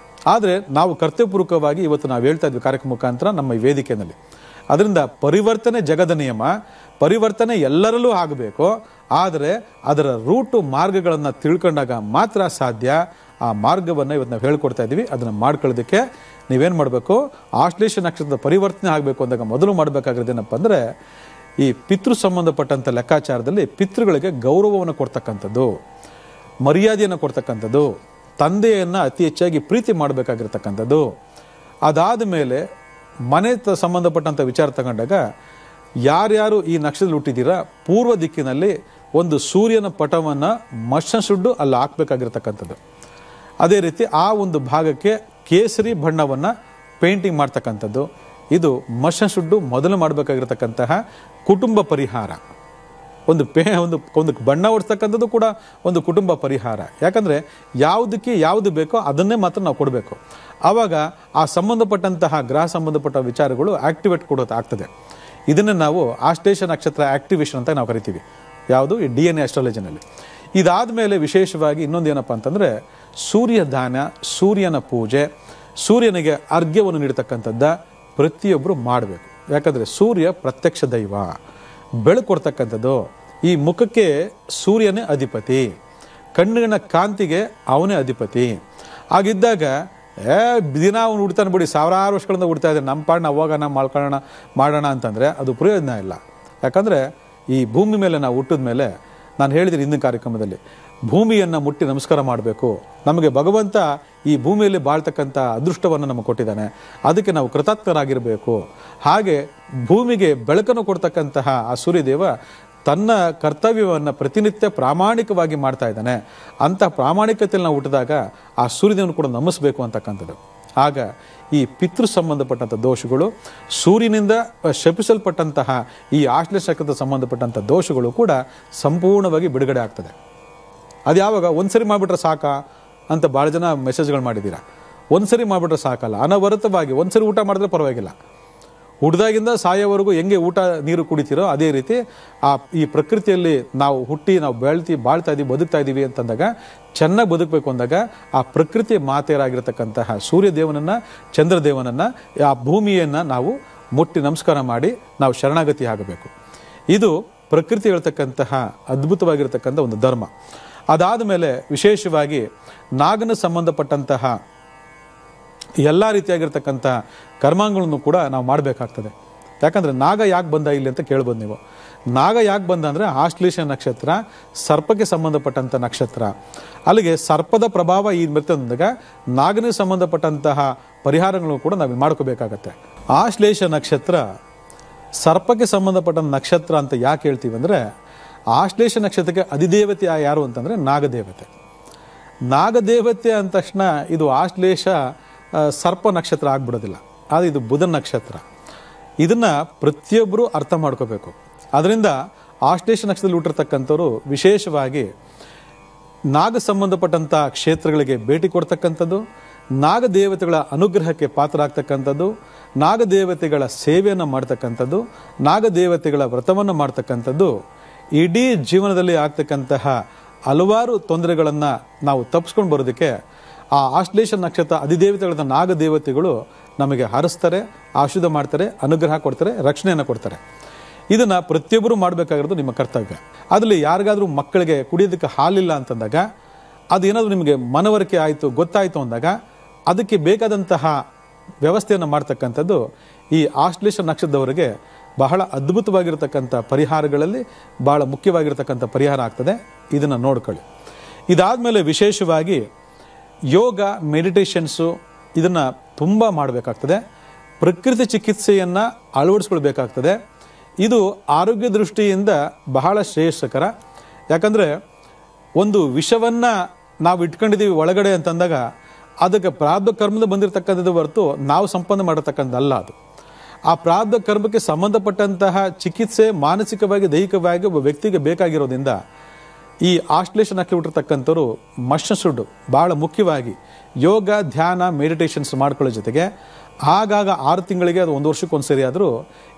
ಆದರೆ ನಾವು ಕರ್ತವ್ಯಪೂರ್ವಕವಾಗಿ ಇವತ್ತು ನಾವು ಹೇಳ್ತಾ ಇದ್ವಿ ಕಾರ್ಯಕ್ರಮ ಮುಖಾಂತರ ನಮ್ಮ ಈ ವೇದಿಕೆಯಲ್ಲಿ. ಅದರಿಂದ ಪರಿವರ್ತನೆ ಜಗದ ನಿಯಮ, ಪರಿವರ್ತನೆ ಎಲ್ಲರಲ್ಲೂ ಆಗಬೇಕು. ಆದರೆ ಅದರ ರೂಟು ಮಾರ್ಗಗಳನ್ನು ತಿಳ್ಕೊಂಡಾಗ ಮಾತ್ರ ಸಾಧ್ಯ. ಆ ಮಾರ್ಗವನ್ನು ಇವತ್ತು ನಾವು ಹೇಳ್ಕೊಡ್ತಾ ಇದ್ದೀವಿ. ಅದನ್ನು ಮಾಡ್ಕೊಳ್ಳೋದಕ್ಕೆ ನೀವೇನು ಮಾಡಬೇಕು, ಆಶ್ಲೇಷ ನಕ್ಷತ್ರದ ಪರಿವರ್ತನೆ ಆಗಬೇಕು ಅಂದಾಗ ಮೊದಲು ಮಾಡಬೇಕಾಗಿರೋದೇನಪ್ಪ ಅಂದರೆ ಈ ಪಿತೃ ಸಂಬಂಧಪಟ್ಟಂಥ ಲೆಕ್ಕಾಚಾರದಲ್ಲಿ ಪಿತೃಗಳಿಗೆ ಗೌರವವನ್ನು ಕೊಡ್ತಕ್ಕಂಥದ್ದು, ಮರ್ಯಾದೆಯನ್ನು ಕೊಡ್ತಕ್ಕಂಥದ್ದು, ತಂದೆಯನ್ನು ಅತಿ ಹೆಚ್ಚಾಗಿ ಪ್ರೀತಿ ಮಾಡಬೇಕಾಗಿರ್ತಕ್ಕಂಥದ್ದು. ಅದಾದ ಮೇಲೆ ಮನೆ ಸಂಬಂಧಪಟ್ಟಂಥ ವಿಚಾರ ತಗೊಂಡಾಗ ಯಾರ್ಯಾರು ಈ ನಕ್ಷತ್ರದಲ್ಲಿ ಹುಟ್ಟಿದ್ದೀರಾ ಪೂರ್ವ ದಿಕ್ಕಿನಲ್ಲಿ ಒಂದು ಸೂರ್ಯನ ಪಟವನ್ನು ಮಷ ಸುಡ್ಡು ಅಲ್ಲಿ ಹಾಕಬೇಕಾಗಿರ್ತಕ್ಕಂಥದ್ದು. ಅದೇ ರೀತಿ ಆ ಒಂದು ಭಾಗಕ್ಕೆ ಕೇಸರಿ ಬಣ್ಣವನ್ನು ಪೇಂಟಿಂಗ್ ಮಾಡ್ತಕ್ಕಂಥದ್ದು. ಇದು ಮಷ ಸುಡ್ಡು ಮೊದಲು ಮಾಡಬೇಕಾಗಿರ್ತಕ್ಕಂತಹ ಕುಟುಂಬ ಪರಿಹಾರ. ಒಂದು ಬಣ್ಣ ಹೊಡ್ತಕ್ಕಂಥದ್ದು ಕೂಡ ಒಂದು ಕುಟುಂಬ ಪರಿಹಾರ. ಯಾಕಂದರೆ ಯಾವುದಕ್ಕೆ ಯಾವುದು ಬೇಕೋ ಅದನ್ನೇ ಮಾತ್ರ ನಾವು ಕೊಡಬೇಕು. ಆವಾಗ ಆ ಸಂಬಂಧಪಟ್ಟಂತಹ ಗ್ರಹ ಸಂಬಂಧಪಟ್ಟ ವಿಚಾರಗಳು ಆಕ್ಟಿವೇಟ್ ಆಗ್ತದೆ. ಇದನ್ನು ನಾವು ಆಶ್ಲೇಷ ನಕ್ಷತ್ರ ಆಕ್ಟಿವೇಶನ್ ಅಂತ ನಾವು ಕರಿತೀವಿ. ಯಾವುದು ಈ DNA ಅಸ್ಟ್ರಾಲಜಿನಲ್ಲಿ. ಇದಾದ ಮೇಲೆ ವಿಶೇಷವಾಗಿ ಇನ್ನೊಂದು ಏನಪ್ಪ ಅಂತಂದರೆ ಸೂರ್ಯದಾನ, ಸೂರ್ಯನ ಪೂಜೆ, ಸೂರ್ಯನಿಗೆ ಅರ್ಘ್ಯವನ್ನು ನೀಡತಕ್ಕಂಥದ್ದ ಪ್ರತಿಯೊಬ್ಬರು ಮಾಡಬೇಕು. ಯಾಕಂದರೆ ಸೂರ್ಯ ಪ್ರತ್ಯಕ್ಷ ದೈವ, ಬೆಳಕು ಕೊಡ್ತಕ್ಕಂಥದ್ದು. ಈ ಮುಖಕ್ಕೆ ಸೂರ್ಯನೇ ಅಧಿಪತಿ, ಕಣ್ಣಿನ ಕಾಂತಿಗೆ ಅವನೇ ಅಧಿಪತಿ. ಹಾಗಿದ್ದಾಗ ದಿನ ಅವನು ಹುಡ್ತಾನೆ ಬಿಡಿ, ಸಾವಿರಾರು ವರ್ಷಗಳಿಂದ ಹುಡ್ತಾ ಇದ್ದಾರೆ, ನಮ್ಮ ಪಾಡನ್ನ ಹೋಗೋಣ ಮಾಡೋಣ ಅಂತಂದರೆ ಅದು ಪ್ರಯೋಜನ ಇಲ್ಲ. ಯಾಕಂದರೆ ಈ ಭೂಮಿ ಮೇಲೆ ನಾವು ಹುಟ್ಟಿದ ಮೇಲೆ, ನಾನು ಹೇಳಿದ್ದೀನಿ ಹಿಂದಿನ ಕಾರ್ಯಕ್ರಮದಲ್ಲಿ, ಭೂಮಿಯನ್ನು ಮುಟ್ಟಿ ನಮಸ್ಕಾರ ಮಾಡಬೇಕು. ನಮಗೆ ಭಗವಂತ ಈ ಭೂಮಿಯಲ್ಲಿ ಬಾಳ್ತಕ್ಕಂಥ ಅದೃಷ್ಟವನ್ನು ನಮಗೆ ಕೊಟ್ಟಿದ್ದಾನೆ, ಅದಕ್ಕೆ ನಾವು ಕೃತಜ್ಞರಾಗಿರಬೇಕು. ಹಾಗೆ ಭೂಮಿಗೆ ಬೆಳಕನ್ನು ಕೊಡ್ತಕ್ಕಂತಹ ಆ ಸೂರ್ಯದೇವ ತನ್ನ ಕರ್ತವ್ಯವನ್ನು ಪ್ರತಿನಿತ್ಯ ಪ್ರಾಮಾಣಿಕವಾಗಿ ಮಾಡ್ತಾ ಇದ್ದಾನೆ. ಅಂಥ ಪ್ರಾಮಾಣಿಕತೆಯಲ್ಲಿ ನಾವು ಹುಟ್ಟಿದಾಗ ಆ ಸೂರ್ಯದೇವನು ಕೂಡ ನಮಿಸಬೇಕು ಅಂತಕ್ಕಂಥದ್ದು. ಆಗ ಈ ಪಿತೃ ಸಂಬಂಧಪಟ್ಟಂಥ ದೋಷಗಳು, ಸೂರ್ಯನಿಂದ ಶಪಿಸಲ್ಪಟ್ಟಂತಹ ಈ ಆಶ್ಲೇಷ ನಕ್ಷತ್ರದ ಸಂಬಂಧಪಟ್ಟಂಥ ದೋಷಗಳು ಕೂಡ ಸಂಪೂರ್ಣವಾಗಿ ಬಿಡುಗಡೆ ಆಗ್ತದೆ. ಅದು ಯಾವಾಗ? ಒಂದ್ಸರಿ ಮಾಡಿಬಿಟ್ರೆ ಸಾಕಾ ಅಂತ ಭಾಳ ಜನ ಮೆಸೇಜ್ಗಳು ಮಾಡಿದ್ದೀರಾ. ಒಂದ್ಸರಿ ಮಾಡಿಬಿಟ್ರೆ ಸಾಕಲ್ಲ, ಅನವರತವಾಗಿ ಒಂದ್ಸರಿ ಊಟ ಮಾಡಿದ್ರೆ ಪರವಾಗಿಲ್ಲ. ಹುಡ್ದಾಗಿಂದ ಸಾಯೋವರೆಗೂ ಹೆಂಗೆ ಊಟ ನೀರು ಕುಡಿತೀರೋ ಅದೇ ರೀತಿ ಈ ಪ್ರಕೃತಿಯಲ್ಲಿ ನಾವು ಹುಟ್ಟಿ ನಾವು ಬಾಳ್ತಾ ಇದ್ದೀವಿ, ಬದುಕ್ತಾ ಇದ್ದೀವಿ ಅಂತಂದಾಗ, ಚೆನ್ನಾಗಿ ಬದುಕಬೇಕು ಅಂದಾಗ ಆ ಪ್ರಕೃತಿಯ ಮಾತೆಯರಾಗಿರ್ತಕ್ಕಂತಹ ಸೂರ್ಯದೇವನನ್ನು, ಚಂದ್ರದೇವನನ್ನು, ಆ ಭೂಮಿಯನ್ನು ನಾವು ಮುಟ್ಟಿ ನಮಸ್ಕಾರ ಮಾಡಿ ನಾವು ಶರಣಾಗತಿ ಆಗಬೇಕು. ಇದು ಪ್ರಕೃತಿ ಹೇಳ್ತಕ್ಕಂತಹ ಅದ್ಭುತವಾಗಿರ್ತಕ್ಕಂಥ ಒಂದು ಧರ್ಮ. ಅದಾದ ಮೇಲೆ ವಿಶೇಷವಾಗಿ ನಾಗನ ಸಂಬಂಧಪಟ್ಟಂತಹ ಎಲ್ಲ ರೀತಿಯಾಗಿರ್ತಕ್ಕಂಥ ಕರ್ಮಾಂಗಗಳನ್ನು ಕೂಡ ನಾವು ಮಾಡಬೇಕಾಗ್ತದೆ. ಯಾಕಂದರೆ ನಾಗ ಯಾಕೆ ಬಂದ ಇಲ್ಲಿ ಅಂತ ಕೇಳ್ಬೋದು ನೀವು. ನಾಗ ಯಾಕೆ ಬಂದ ಅಂದರೆ ಆಶ್ಲೇಷ ನಕ್ಷತ್ರ ಸರ್ಪಕ್ಕೆ ಸಂಬಂಧಪಟ್ಟಂಥ ನಕ್ಷತ್ರ. ಅಲ್ಲಿಗೆ ಸರ್ಪದ ಪ್ರಭಾವ ಈ ಮೃತಂದಾಗ ನಾಗನಿಗೆ ಸಂಬಂಧಪಟ್ಟಂತಹ ಪರಿಹಾರಗಳನ್ನು ಕೂಡ ನಾವು ಮಾಡ್ಕೋಬೇಕಾಗತ್ತೆ. ಆಶ್ಲೇಷ ನಕ್ಷತ್ರ ಸರ್ಪಕ್ಕೆ ಸಂಬಂಧಪಟ್ಟ ನಕ್ಷತ್ರ ಅಂತ ಯಾಕೆ ಹೇಳ್ತೀವಿ ಅಂದರೆ, ಆಶ್ಲೇಷ ನಕ್ಷತ್ರಕ್ಕೆ ಅಧಿದೇವತೆ ಯಾರು ಅಂತಂದರೆ ನಾಗದೇವತೆ. ನಾಗದೇವತೆ ಅಂದ ತಕ್ಷಣ ಇದು ಆಶ್ಲೇಷ ಸರ್ಪ ನಕ್ಷತ್ರ ಆಗ್ಬಿಡೋದಿಲ್ಲ, ಆದರೆ ಇದು ಬುಧನ ನಕ್ಷತ್ರ. ಇದನ್ನು ಪ್ರತಿಯೊಬ್ಬರು ಅರ್ಥ ಮಾಡ್ಕೋಬೇಕು. ಅದರಿಂದ ಆಶ್ಲೇಷ ನಕ್ಷತ್ರದಲ್ಲಿ ಹುಟ್ಟಿರ್ತಕ್ಕಂಥವ್ರು ವಿಶೇಷವಾಗಿ ನಾಗ ಸಂಬಂಧಪಟ್ಟಂಥ ಕ್ಷೇತ್ರಗಳಿಗೆ ಭೇಟಿ ಕೊಡ್ತಕ್ಕಂಥದ್ದು, ನಾಗದೇವತೆಗಳ ಅನುಗ್ರಹಕ್ಕೆ ಪಾತ್ರರಾಗ್ತಕ್ಕಂಥದ್ದು, ನಾಗದೇವತೆಗಳ ಸೇವೆಯನ್ನು ಮಾಡ್ತಕ್ಕಂಥದ್ದು, ನಾಗದೇವತೆಗಳ ವ್ರತವನ್ನು ಮಾಡ್ತಕ್ಕಂಥದ್ದು ಇಡೀ ಜೀವನದಲ್ಲಿ ಆಗ್ತಕ್ಕಂತಹ ಹಲವಾರು ತೊಂದರೆಗಳನ್ನು ನಾವು ತಪ್ಪಿಸ್ಕೊಂಡು ಬರೋದಕ್ಕೆ ಆ ಆಶ್ಲೇಷ ನಕ್ಷತ್ರ ಅಧಿದೇವತೆಗಳಾದ ನಾಗದೇವತೆಗಳು ನಮಗೆ ಹರಿಸ್ತಾರೆ, ಆಶೀರ್ವಾದ ಮಾಡ್ತಾರೆ, ಅನುಗ್ರಹ ಕೊಡ್ತಾರೆ, ರಕ್ಷಣೆಯನ್ನು ಕೊಡ್ತಾರೆ. ಇದನ್ನು ಪ್ರತಿಯೊಬ್ಬರು ಮಾಡಬೇಕಾಗಿರೋದು ನಿಮ್ಮ ಕರ್ತವ್ಯ. ಅದರಲ್ಲಿ ಯಾರಿಗಾದರೂ ಮಕ್ಕಳಿಗೆ ಕುಡಿಯೋದಕ್ಕೆ ಹಾಲಿಲ್ಲ ಅಂತಂದಾಗ, ಅದೇನಾದರೂ ನಿಮಗೆ ಮನವರಿಕೆ ಆಯಿತು, ಗೊತ್ತಾಯಿತು ಅಂದಾಗ ಅದಕ್ಕೆ ಬೇಕಾದಂತಹ ವ್ಯವಸ್ಥೆಯನ್ನು ಮಾಡ್ತಕ್ಕಂಥದ್ದು ಈ ಆಶ್ಲೇಷ ನಕ್ಷತ್ರದವರಿಗೆ ಬಹಳ ಅದ್ಭುತವಾಗಿರ್ತಕ್ಕಂಥ ಪರಿಹಾರಗಳಲ್ಲಿ ಬಹಳ ಮುಖ್ಯವಾಗಿರ್ತಕ್ಕಂಥ ಪರಿಹಾರ ಆಗ್ತದೆ. ಇದನ್ನು ನೋಡ್ಕೊಳ್ಳಿ. ಇದಾದಮೇಲೆ ವಿಶೇಷವಾಗಿ ಯೋಗ, ಮೆಡಿಟೇಷನ್ಸು ಇದನ್ನು ತುಂಬ ಮಾಡಬೇಕಾಗ್ತದೆ. ಪ್ರಕೃತಿ ಚಿಕಿತ್ಸೆಯನ್ನು ಅಳವಡಿಸ್ಕೊಳ್ಬೇಕಾಗ್ತದೆ. ಇದು ಆರೋಗ್ಯ ದೃಷ್ಟಿಯಿಂದ ಬಹಳ ಶ್ರೇಯಸ್ಕರ. ಯಾಕಂದರೆ ಒಂದು ವಿಷವನ್ನು ನಾವು ಇಟ್ಕೊಂಡಿದ್ದೀವಿ ಒಳಗಡೆ ಅಂತಂದಾಗ ಅದಕ್ಕೆ ಪ್ರಾರಬ್ಧ ಕರ್ಮದ ಬಂದಿರತಕ್ಕಂಥದ್ದು ಹೊರತು ನಾವು ಸಂಪಾದನೆ ಮಾಡತಕ್ಕಂಥದ್ದಲ್ಲ. ಅದು ಆ ಪ್ರಾರಬ್ಧ ಕರ್ಮಕ್ಕೆ ಸಂಬಂಧಪಟ್ಟಂತಹ ಚಿಕಿತ್ಸೆ ಮಾನಸಿಕವಾಗಿ, ದೈಹಿಕವಾಗಿ ಒಬ್ಬ ವ್ಯಕ್ತಿಗೆ ಬೇಕಾಗಿರೋದ್ರಿಂದ ಈ ಆಶ್ಲೇಷ ನಕ್ಷತ್ರ ಹುಟ್ಟಿರ್ತಕ್ಕಂಥವ್ರು ಮಶ್ಶುಡು ಭಾಳ ಮುಖ್ಯವಾಗಿ ಯೋಗ, ಧ್ಯಾನ, ಮೆಡಿಟೇಷನ್ಸ್ ಮಾಡ್ಕೊಳ್ಳೋ ಜೊತೆಗೆ ಆಗಾಗ 6 ತಿಂಗಳಿಗೆ ಅದು 1 ವರ್ಷಕ್ಕೆ ಒಂದು ಸರಿ ಆದರೂ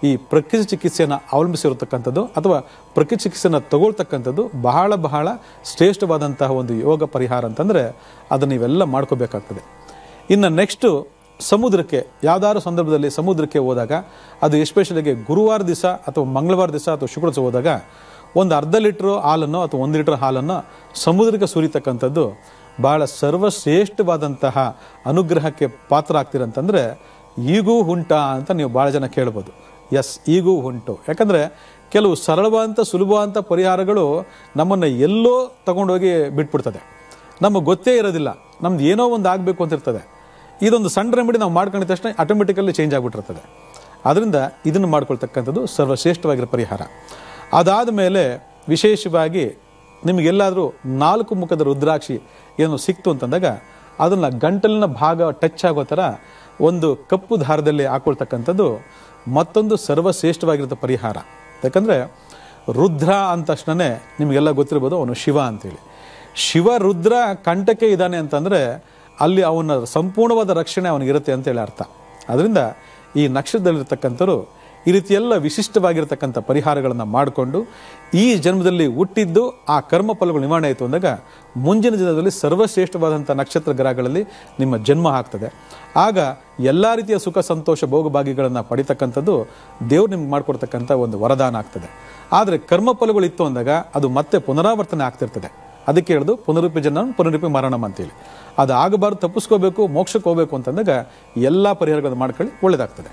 ಈ ಪ್ರಕೃತಿ ಚಿಕಿತ್ಸೆಯನ್ನು ಅವಲಂಬಿಸಿರತಕ್ಕಂಥದ್ದು ಅಥವಾ ಪ್ರಕೃತಿ ಚಿಕಿತ್ಸೆಯನ್ನು ತಗೊಳ್ತಕ್ಕಂಥದ್ದು ಬಹಳ ಬಹಳ ಶ್ರೇಷ್ಠವಾದಂತಹ ಒಂದು ಯೋಗ ಪರಿಹಾರ ಅಂತಂದರೆ ಅದನ್ನು ನೀವೆಲ್ಲ ಮಾಡ್ಕೋಬೇಕಾಗ್ತದೆ. ಇನ್ನು ನೆಕ್ಸ್ಟು ಸಮುದ್ರಕ್ಕೆ ಯಾವುದಾದ್ರು ಸಂದರ್ಭದಲ್ಲಿ ಸಮುದ್ರಕ್ಕೆ ಹೋದಾಗ, ಅದು ಎಸ್ಪೆಷಲಿಗೆ ಗುರುವಾರ ದಿವಸ ಅಥವಾ ಮಂಗಳವಾರ ದಿವಸ ಅಥವಾ ಶುಕ್ರ ದಿವಸ ಹೋದಾಗ ಒಂದು ಅರ್ಧ ಲೀಟ್ರು ಹಾಲನ್ನು ಅಥವಾ 1 ಲೀಟರ್ ಹಾಲನ್ನು ಸಮುದ್ರಕ್ಕೆ ಸುರಿತಕ್ಕಂಥದ್ದು ಭಾಳ ಸರ್ವಶ್ರೇಷ್ಠವಾದಂತಹ ಅನುಗ್ರಹಕ್ಕೆ ಪಾತ್ರ ಆಗ್ತೀರಂತಂದರೆ ಈಗೂ ಉಂಟಾ ಅಂತ ನೀವು ಭಾಳ ಜನ ಕೇಳ್ಬೋದು. ಎಸ್, ಈಗೂ ಉಂಟು. ಯಾಕಂದರೆ ಕೆಲವು ಸರಳವಾದಂಥ ಸುಲಭವಾದಂಥ ಪರಿಹಾರಗಳು ನಮ್ಮನ್ನು ಎಲ್ಲೋ ತಗೊಂಡೋಗಿ ಬಿಟ್ಬಿಡ್ತದೆ. ನಮಗೆ ಗೊತ್ತೇ ಇರೋದಿಲ್ಲ, ನಮ್ದು ಏನೋ ಒಂದು ಆಗಬೇಕು ಅಂತ ಇರ್ತದೆ. ಇದೊಂದು ಸಣ್ಣ ರೆಮಿಡಿ ನಾವು ಮಾಡ್ಕೊಂಡಿದ ತಕ್ಷಣ ಆಟೋಮೆಟಿಕಲ್ಲಿ ಚೇಂಜ್ ಆಗಿಬಿಟ್ಟಿರ್ತದೆ. ಆದ್ದರಿಂದ ಇದನ್ನು ಮಾಡ್ಕೊಳ್ತಕ್ಕಂಥದ್ದು ಸರ್ವಶ್ರೇಷ್ಠವಾಗಿರೋ ಪರಿಹಾರ. ಅದಾದ ಮೇಲೆ ವಿಶೇಷವಾಗಿ ನಿಮಗೆಲ್ಲಾದರೂ 4 ಮುಖದ ರುದ್ರಾಕ್ಷಿ ಏನು ಸಿಕ್ತು ಅಂತಂದಾಗ ಅದನ್ನು ಗಂಟಲಿನ ಭಾಗ ಟಚ್ ಆಗೋ ಥರ ಒಂದು ಕಪ್ಪು ದಾರದಲ್ಲಿ ಹಾಕೊಳ್ತಕ್ಕಂಥದ್ದು ಮತ್ತೊಂದು ಸರ್ವಶ್ರೇಷ್ಠವಾಗಿರೋ ಪರಿಹಾರ. ಯಾಕಂದರೆ ರುದ್ರ ಅಂದ ತಕ್ಷಣವೇ ನಿಮಗೆಲ್ಲ ಗೊತ್ತಿರ್ಬೋದು ಅವನು ಶಿವ ಅಂತೇಳಿ. ಶಿವ ರುದ್ರ ಕಂಠಕ್ಕೆ ಇದ್ದಾನೆ ಅಂತಂದರೆ ಅಲ್ಲಿ ಅವನ ಸಂಪೂರ್ಣವಾದ ರಕ್ಷಣೆ ಅವನಿಗಿರುತ್ತೆ ಅಂತೇಳಿ ಅರ್ಥ. ಅದರಿಂದ ಈ ನಕ್ಷತ್ರದಲ್ಲಿರ್ತಕ್ಕಂಥವ್ರು ಈ ರೀತಿ ಎಲ್ಲ ವಿಶಿಷ್ಟವಾಗಿರ್ತಕ್ಕಂಥ ಪರಿಹಾರಗಳನ್ನು ಮಾಡಿಕೊಂಡು ಈ ಜನ್ಮದಲ್ಲಿ ಹುಟ್ಟಿದ್ದು ಆ ಕರ್ಮ ಫಲಗಳು ನಿವಾರಣೆ ಆಯಿತು ಅಂದಾಗ ಮುಂದಿನ ದಿನದಲ್ಲಿ ಸರ್ವಶ್ರೇಷ್ಠವಾದಂಥ ನಕ್ಷತ್ರ ಗ್ರಹಗಳಲ್ಲಿ ನಿಮ್ಮ ಜನ್ಮ ಆಗ್ತದೆ. ಆಗ ಎಲ್ಲ ರೀತಿಯ ಸುಖ ಸಂತೋಷ ಭೋಗಭಾಗ್ಯಗಳನ್ನು ಪಡಿತಕ್ಕಂಥದ್ದು ದೇವ್ರು ನಿಮ್ಗೆ ಮಾಡಿಕೊಡ್ತಕ್ಕಂಥ ಒಂದು ವರದಾನ ಆಗ್ತದೆ. ಆದರೆ ಕರ್ಮ ಫಲಗಳು ಇತ್ತು ಅಂದಾಗ ಅದು ಮತ್ತೆ ಪುನರಾವರ್ತನೆ ಆಗ್ತಿರ್ತದೆ. ಅದಕ್ಕೆ ಹೇಳೋದು ಪುನರುಪಿ ಜನನ ಪುನರುಪಿ ಮರಣಂ ಅಂತೇಳಿ. ಅದು ಆಗಬಾರ್ದು, ತಪ್ಪಿಸ್ಕೋಬೇಕು, ಮೋಕ್ಷಕ್ಕೆ ಹೋಗಬೇಕು ಅಂತಂದಾಗ ಎಲ್ಲ ಪರಿಹಾರಗಳನ್ನು ಮಾಡ್ಕೊಳ್ಳಿ, ಒಳ್ಳೆಯದಾಗ್ತದೆ.